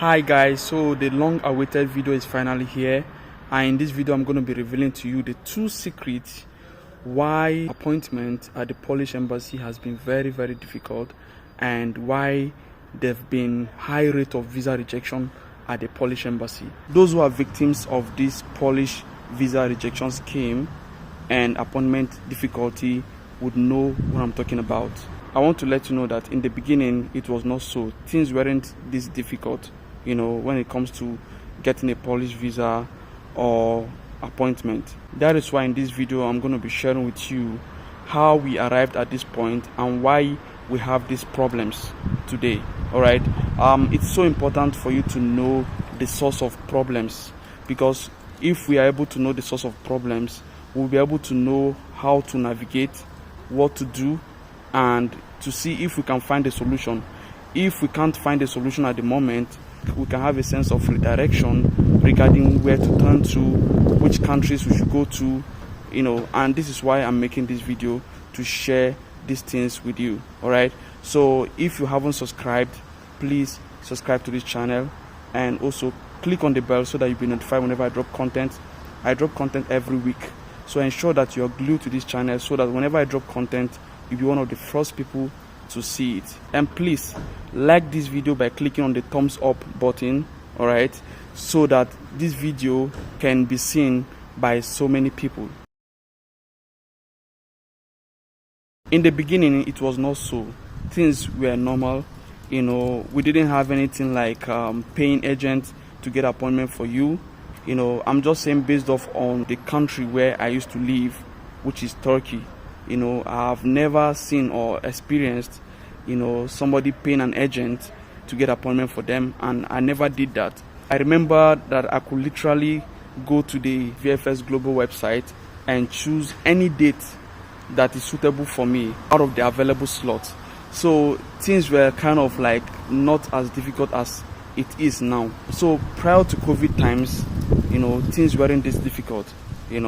Hi guys, so the long awaited video is finally here, and in this video I'm going to be revealing to you the two secrets why appointment at the Polish embassy has been very difficult, and why there have been high rate of visa rejection at the Polish embassy. Those who are victims of this Polish visa rejection scheme and appointment difficulty would know what I'm talking about. I want to let you know that in the beginning it was not so. Things weren't this difficult, when it comes to getting a Polish visa or appointment. That is why in this video I'm going to be sharing with you how we arrived at this point and why we have these problems today. Alright, it's so important for you to know the source of problems, because if we are able to know the source of problems, we'll be able to know how to navigate, what to do, and to see if we can find a solution. If we can't find a solution at the moment, we can have a sense of redirection regarding where to turn to, which countries we should go to, and this is why I'm making this video, to share these things with you. Alright, so if you haven't subscribed, please subscribe to this channel, and also click on the bell so that you'll be notified whenever I drop content. I drop content every week, so ensure that you're glued to this channel so that whenever I drop content, you'll be one of the first people to see it. And please like this video by clicking on the thumbs up button, alright, so that this video can be seen by so many people. In the beginning it was not so. Things were normal, we didn't have anything like paying agent to get appointment for you. I'm just saying based off on the country where I used to live, which is Turkey. I've never seen or experienced somebody paying an agent to get appointment for them, and I never did that. I remember that I could literally go to the VFS Global website and choose any date that is suitable for me out of the available slots. So things were kind of like not as difficult as it is now. So prior to COVID times, things weren't this difficult. So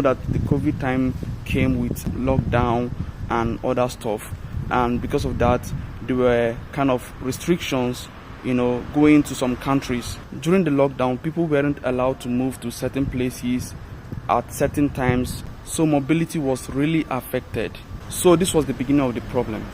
that the COVID time came with lockdown and other stuff, and because of that there were kind of restrictions, going to some countries. During the lockdown, people weren't allowed to move to certain places at certain times, so mobility was really affected. So this was the beginning of the problem,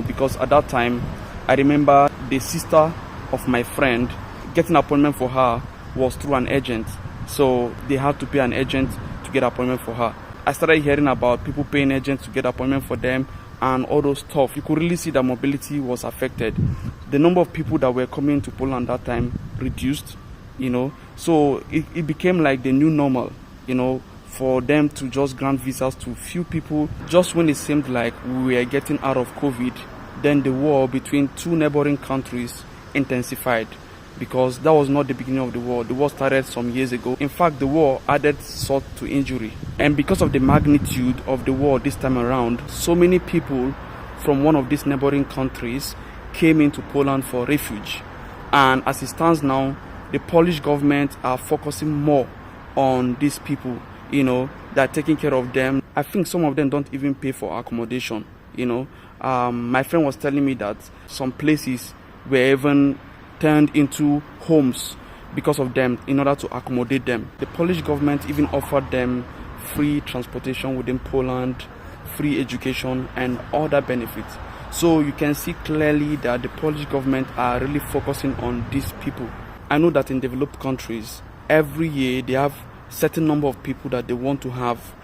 because at that time I remember the sister of my friend, getting an appointment for her was through an agent, so they had to pay an agent to get an appointment for her. I started hearing about people paying agents to get an appointment for them and all those stuff. You could really see that mobility was affected. The number of people that were coming to Poland that time reduced, so it became like the new normal, for them to just grant visas to few people just when it seemed like we were getting out of COVID. Then the war between two neighboring countries intensified, because that was not the beginning of the war. The war started some years ago. In fact, the war added salt to injury, and because of the magnitude of the war this time around, so many people from one of these neighboring countries came into Poland for refuge. And as it stands now, the Polish government are focusing more on these people, they're taking care of them. I think some of them don't even pay for accommodation. My friend was telling me that some places were even turned into homes because of them, in order to accommodate them. The Polish government even offered them free transportation within Poland, free education, and other benefits. So you can see clearly that the Polish government are really focusing on these people. I know that in developed countries, every year they have certain number of people that they want to have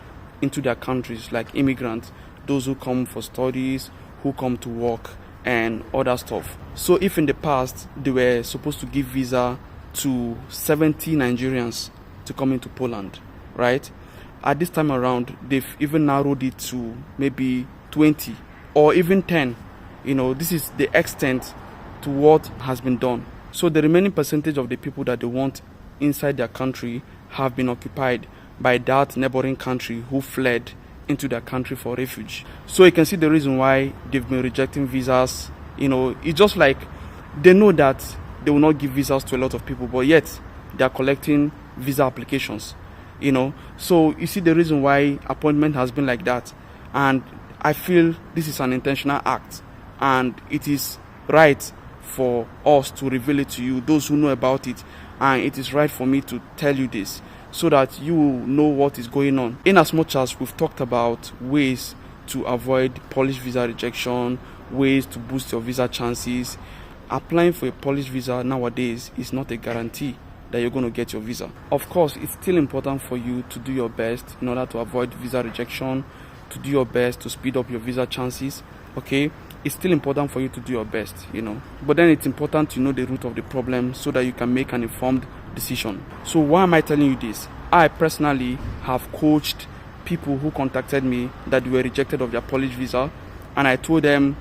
into their countries, like immigrants, those who come for studies, who come to work, and other stuff. So if in the past they were supposed to give visa to 70 Nigerians to come into Poland, right? At this time around, they've even narrowed it to maybe 20 or even 10. This is the extent to what has been done. So the remaining percentage of the people that they want inside their country have been occupied by that neighboring country who fled into their country for refuge. So you can see the reason why they've been rejecting visas. It's just like they know that they will not give visas to a lot of people, but yet they are collecting visa applications. So you see the reason why appointment has been like that. And I feel this is an intentional act, and it is right for us to reveal it to you, those who know about it, and it is right for me to tell you this so that you know what is going on. In as much as we've talked about ways to avoid Polish visa rejection, ways to boost your visa chances, applying for a Polish visa nowadays is not a guarantee that you're going to get your visa. Of course, it's still important for you to do your best in order to avoid visa rejection, to do your best to speed up your visa chances, okay? It's still important for you to do your best, But then it's important to know the root of the problem so that you can make an informed decision. So why am I telling you this? I personally have coached people who contacted me that were rejected of their Polish visa, and I told them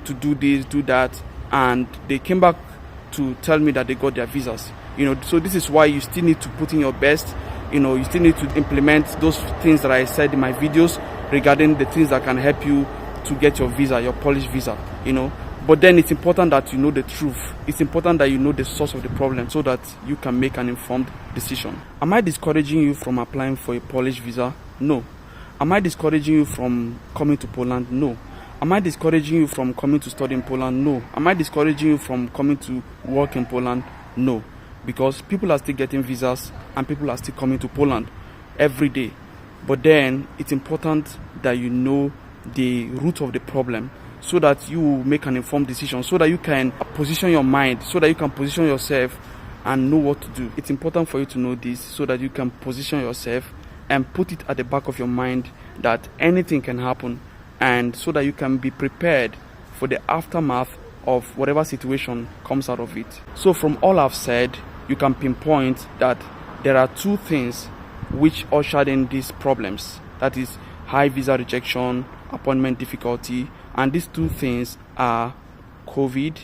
to do this, do that, and they came back to tell me that they got their visas. So this is why you still need to put in your best. You still need to implement those things that I said in my videos regarding the things that can help you to get your visa, your Polish visa, But then it's important that you know the truth. It's important that you know the source of the problem so that you can make an informed decision. Am I discouraging you from applying for a Polish visa? No. Am I discouraging you from coming to Poland? No. Am I discouraging you from coming to study in Poland? No. Am I discouraging you from coming to work in Poland? No. Because people are still getting visas and people are still coming to Poland every day. But then it's important that you know the root of the problem so that you make an informed decision, so that you can position your mind, so that you can position yourself and know what to do. It's important for you to know this so that you can position yourself and put it at the back of your mind that anything can happen, and so that you can be prepared for the aftermath of whatever situation comes out of it. So from all I've said, you can pinpoint that there are two things which ushered in these problems. That is high visa rejection, appointment difficulty, and these two things are COVID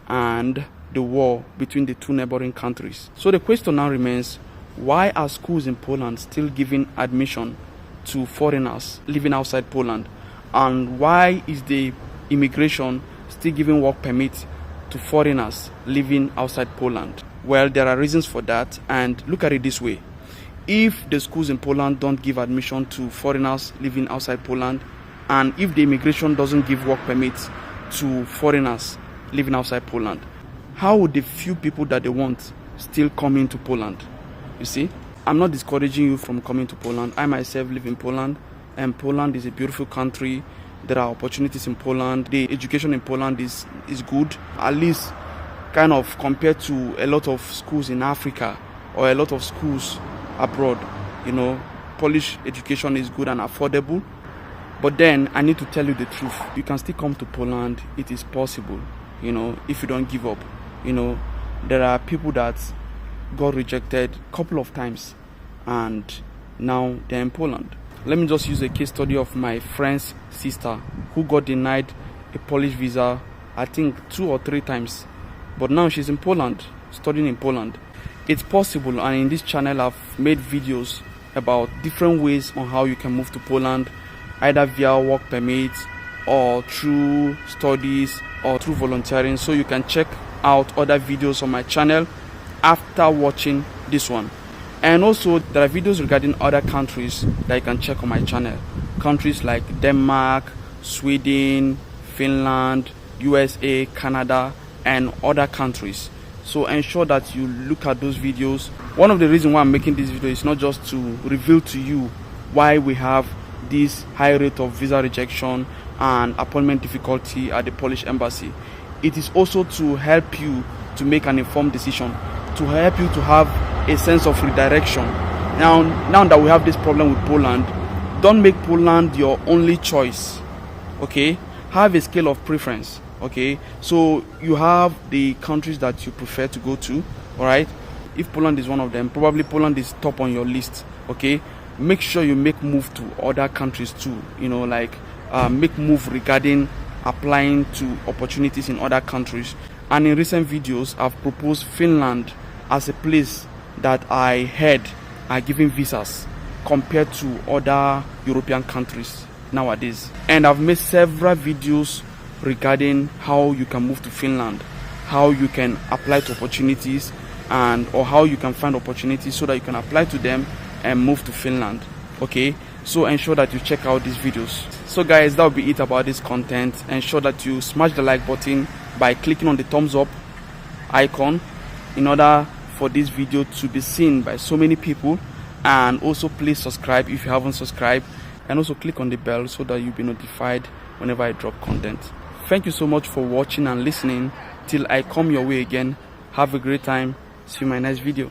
and the war between the two neighboring countries. So the question now remains, why are schools in Poland still giving admission to foreigners living outside Poland? And why is the immigration still giving work permits to foreigners living outside Poland? Well, there are reasons for that, and look at it this way. If the schools in Poland don't give admission to foreigners living outside Poland, and if the immigration doesn't give work permits to foreigners living outside Poland, how would the few people that they want still come into Poland? You see, I'm not discouraging you from coming to Poland. I myself live in Poland, and Poland is a beautiful country. There are opportunities in Poland. The education in Poland is good, at least kind of compared to a lot of schools in Africa or a lot of schools abroad. Polish education is good and affordable. But then I need to tell you the truth. You can still come to Poland. It is possible, if you don't give up. There are people that got rejected a couple of times and now they're in Poland. Let me just use a case study of my friend's sister who got denied a Polish visa, I think 2 or 3 times. But now she's in Poland, studying in Poland. It's possible, and in this channel I've made videos about different ways on how you can move to Poland, either via work permits or through studies or through volunteering. So you can check out other videos on my channel after watching this one. And also there are videos regarding other countries that you can check on my channel. Countries like Denmark, Sweden, Finland, USA, Canada, and other countries. So ensure that you look at those videos. One of the reasons why I'm making this video is not just to reveal to you why we have this high rate of visa rejection and appointment difficulty at the Polish embassy. It is also to help you to make an informed decision, to help you to have a sense of redirection. Now that we have this problem with Poland, don't make Poland your only choice, okay? Have a scale of preference, okay? So you have the countries that you prefer to go to, all right? If Poland is one of them, probably Poland is top on your list, okay? Make sure you make move to other countries too, make move regarding applying to opportunities in other countries. And in recent videos, I've proposed Finland as a place that I heard are giving visas compared to other European countries nowadays. And I've made several videos regarding how you can move to Finland, how you can apply to opportunities, or how you can find opportunities so that you can apply to them and move to Finland. Okay, so ensure that you check out these videos. So guys, that will be it about this content. Ensure that you smash the like button by clicking on the thumbs up icon in order for this video to be seen by so many people. And also please subscribe if you haven't subscribed, and also click on the bell so that you'll be notified whenever I drop content. Thank you so much for watching and listening. Till I come your way again, have a great time. See you in my next video.